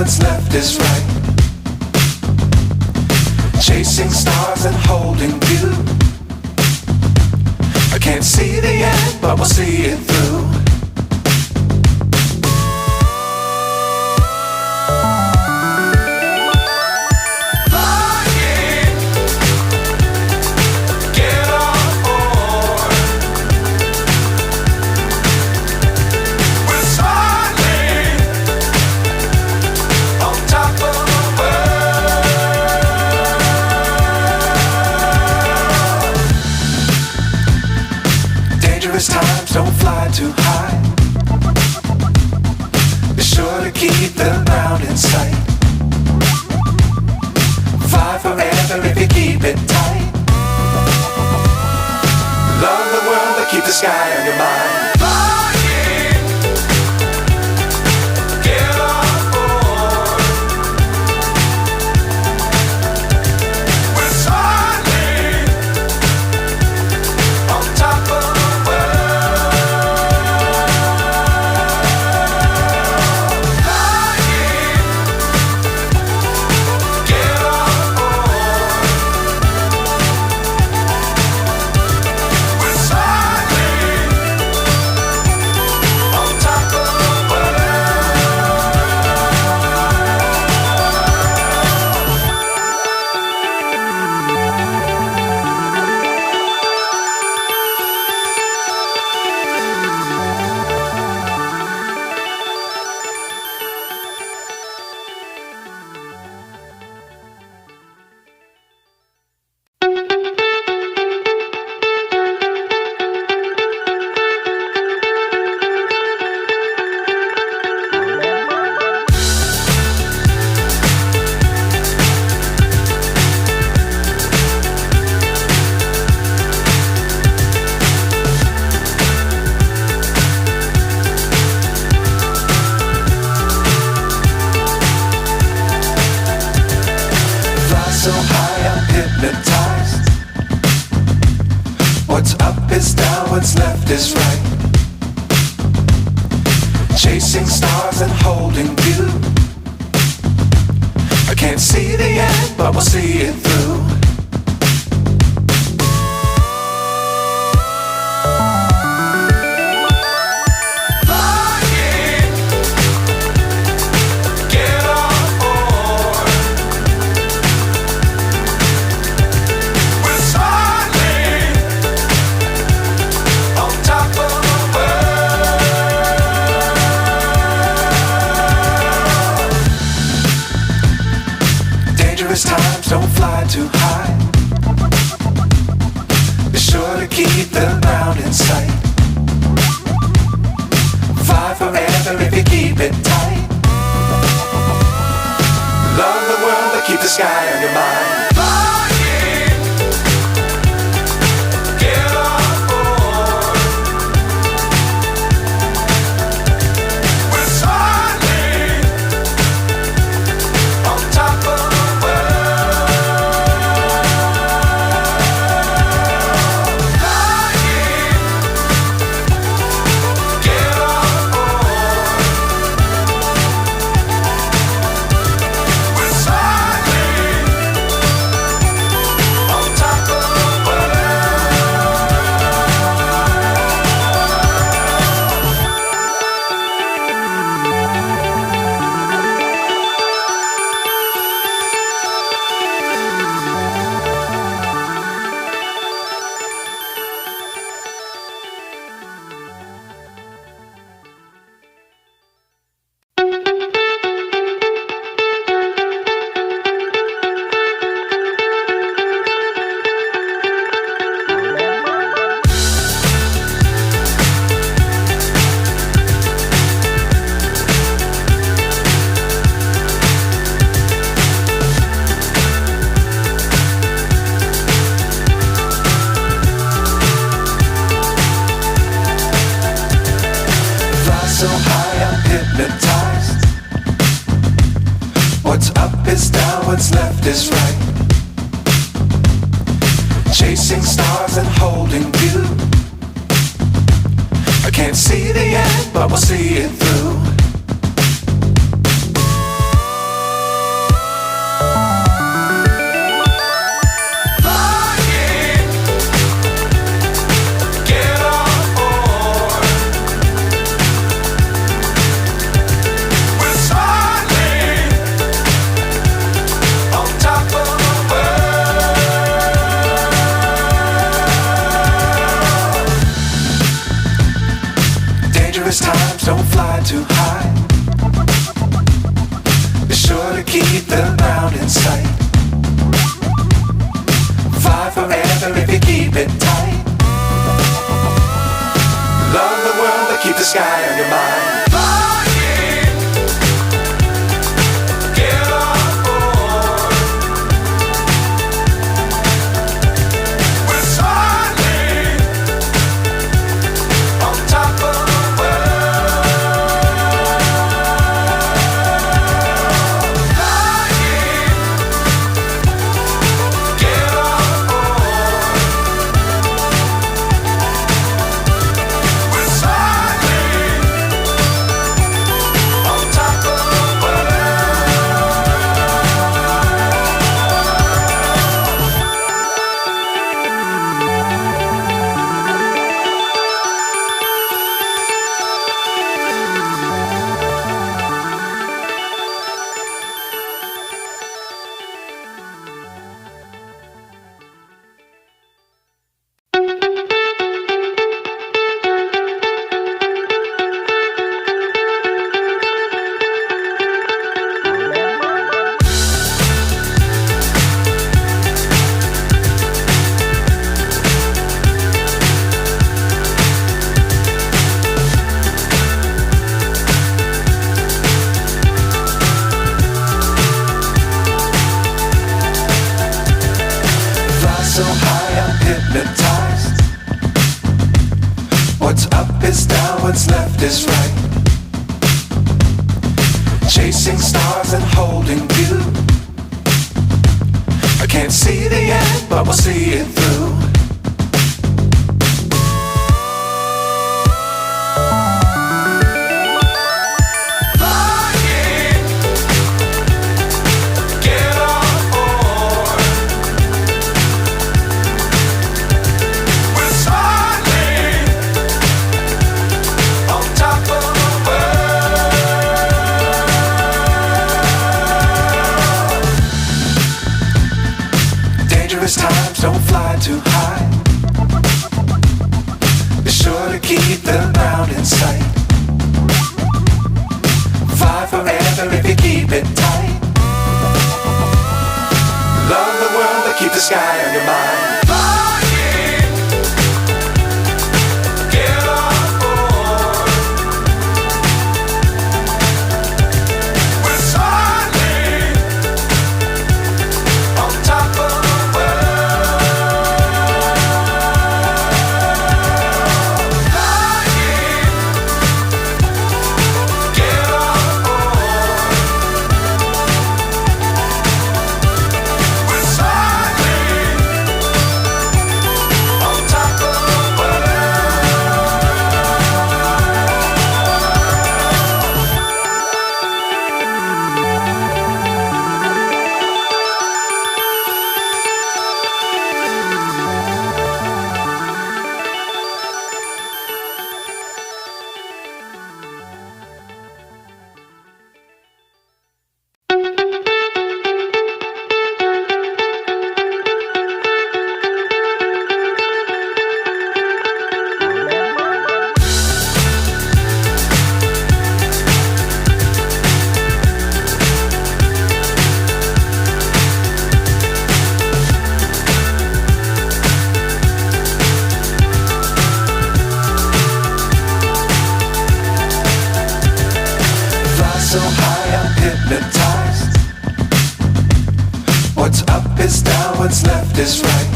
what's left is right. Chasing stars and holding you. I can't see the end, but we'll see it through. Times don't fly too high. Be sure to keep the ground in sight. Fly forever if you keep it tight. Love the world but keep the sky on your mind. So high I'm hypnotized. What's up is down, what's left is right. Chasing stars and holding you. I can't see the end, but we'll see it through. Times don't fly too high. Be sure to keep the ground in sight. Fly forever if you keep it tight. Love the world but keep the sky on your mind. So high I'm hypnotized. What's up is down, what's left is right. Chasing stars and holding you. I can't see the end, but we'll see it through. don't fly too high. Be sure to keep the ground in sight. Fly forever if you keep it tight. Love the world, but keep the sky on your mind. So high I'm hypnotized. What's up is down, what's left is right. Chasing stars and holding you. I can't see the end, but we'll see it through. Times don't fly too high. Be sure to keep the ground in sight. Fly forever if you keep it tight. Love the world, but keep the sky on your mind. So high I'm hypnotized. What's up is down, what's left is right.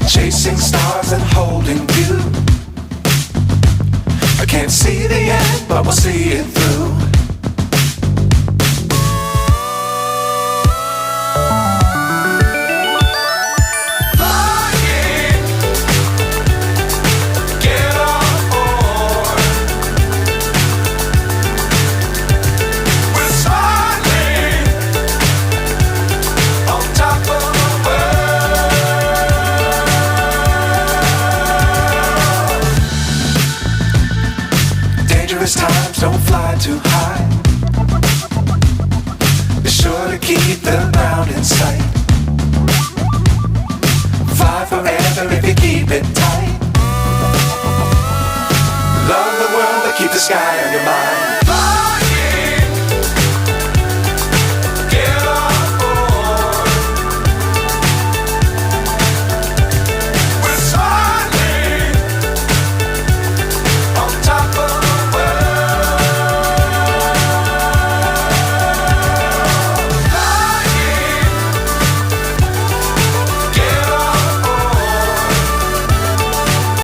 Chasing stars and holding you. I can't see the end, but we'll see it through. Times don't fly too high. Be sure to keep the ground in sight. Fly forever if you keep it tight. Love the world, but keep the sky on your mind.